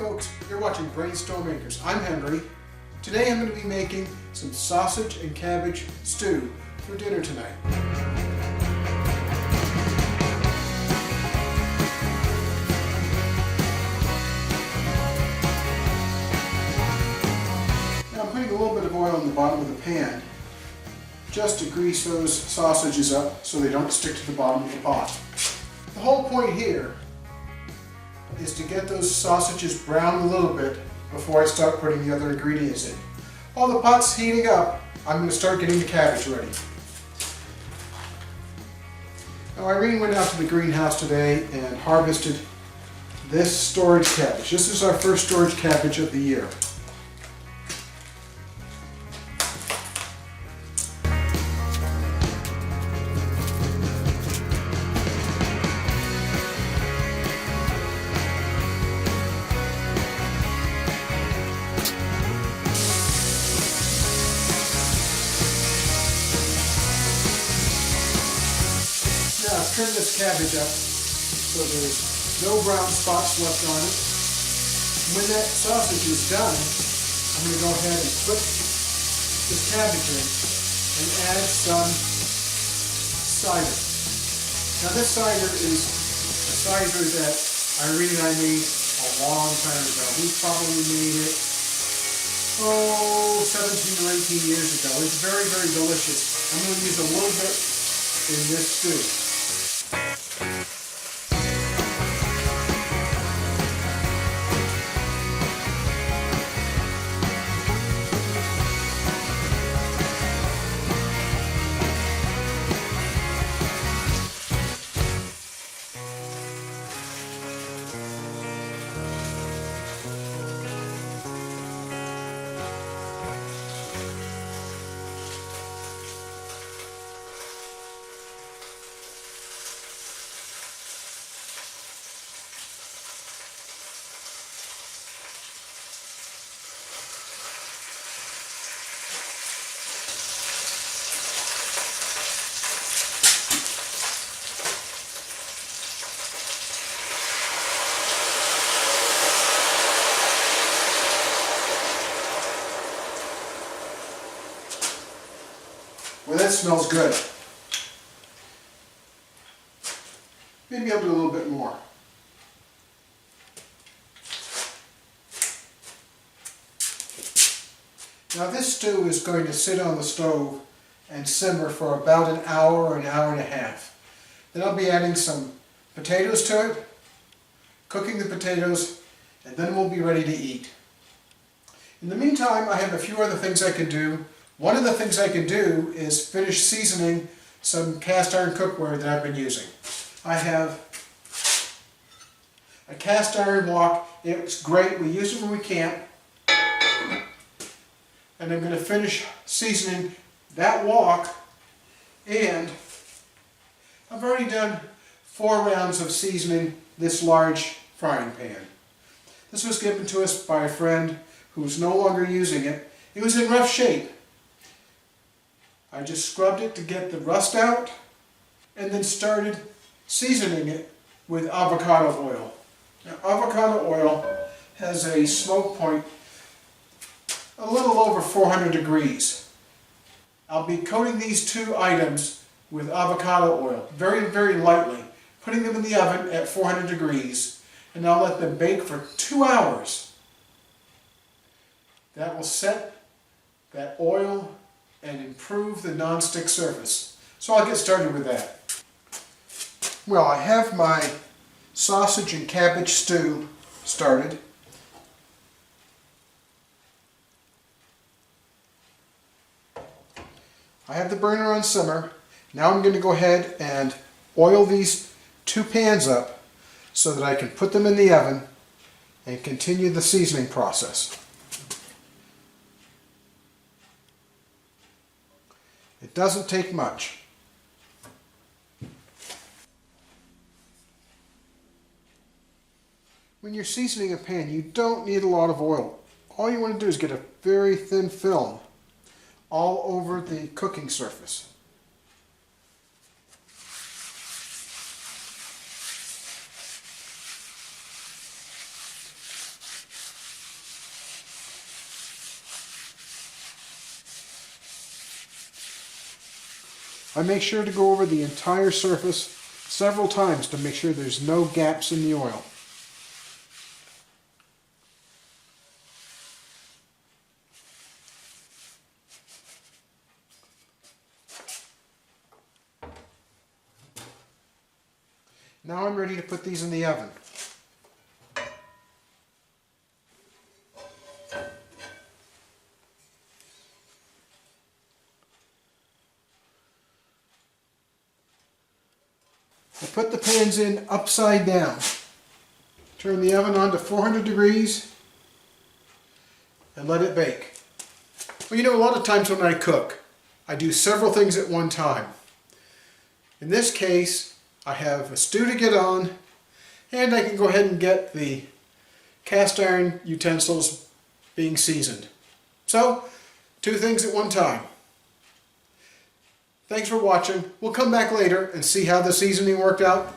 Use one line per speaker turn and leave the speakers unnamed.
folks, you're watching BrainStormAcres. I'm Henry. Today I'm going to be making some sausage and cabbage stew for dinner tonight. Now I'm putting a little bit of oil in the bottom of the pan just to grease those sausages up so they don't stick to the bottom of the pot. The whole point here is to get those sausages browned a little bit before I start putting the other ingredients in. While the pot's heating up, I'm going to start getting the cabbage ready. Now Irene went out to the greenhouse today and harvested this storage cabbage. This is our first storage cabbage of the year. Now trim this cabbage up so there's no brown spots left on it. When that sausage is done, I'm going to go ahead and put this cabbage in and add some cider. Now this cider is a cider that Irene and I made a long time ago. We probably made it 17 or 18 years ago. It's very, very delicious. I'm going to use a little bit in this stew. Well, that smells good. Maybe I'll do a little bit more. Now this stew is going to sit on the stove and simmer for about an hour and a half. Then I'll be adding some potatoes to it, cooking the potatoes, and then we'll be ready to eat. In the meantime, I have a few other things I can do. One of the things I can do is finish seasoning some cast iron cookware that I've been using. I have a cast iron wok. It's great. We use it when we camp. And I'm going to finish seasoning that wok, and I've already done 4 rounds of seasoning this large frying pan. This was given to us by a friend who's no longer using it. It was in rough shape. I just scrubbed it to get the rust out and then started seasoning it with avocado oil. Now, avocado oil has a smoke point a little over 400 degrees. I'll be coating these 2 items with avocado oil very, very lightly, putting them in the oven at 400 degrees, and I'll let them bake for 2 hours. That will set that oil and improve the non-stick surface. So I'll get started with that. Well, I have my sausage and cabbage stew started. I have the burner on simmer. Now I'm going to go ahead and oil these 2 pans up so that I can put them in the oven and continue the seasoning process. It doesn't take much. When you're seasoning a pan, you don't need a lot of oil. All you want to do is get a very thin film all over the cooking surface. I make sure to go over the entire surface several times to make sure there's no gaps in the oil. Now I'm ready to put these in the oven. I put the pans in upside down. Turn the oven on to 400 degrees and let it bake. Well, you know, a lot of times when I cook, I do several things at one time. In this case, I have a stew to get on, and I can go ahead and get the cast iron utensils being seasoned. So, two things at one time. Thanks for watching. We'll come back later and see how the seasoning worked out.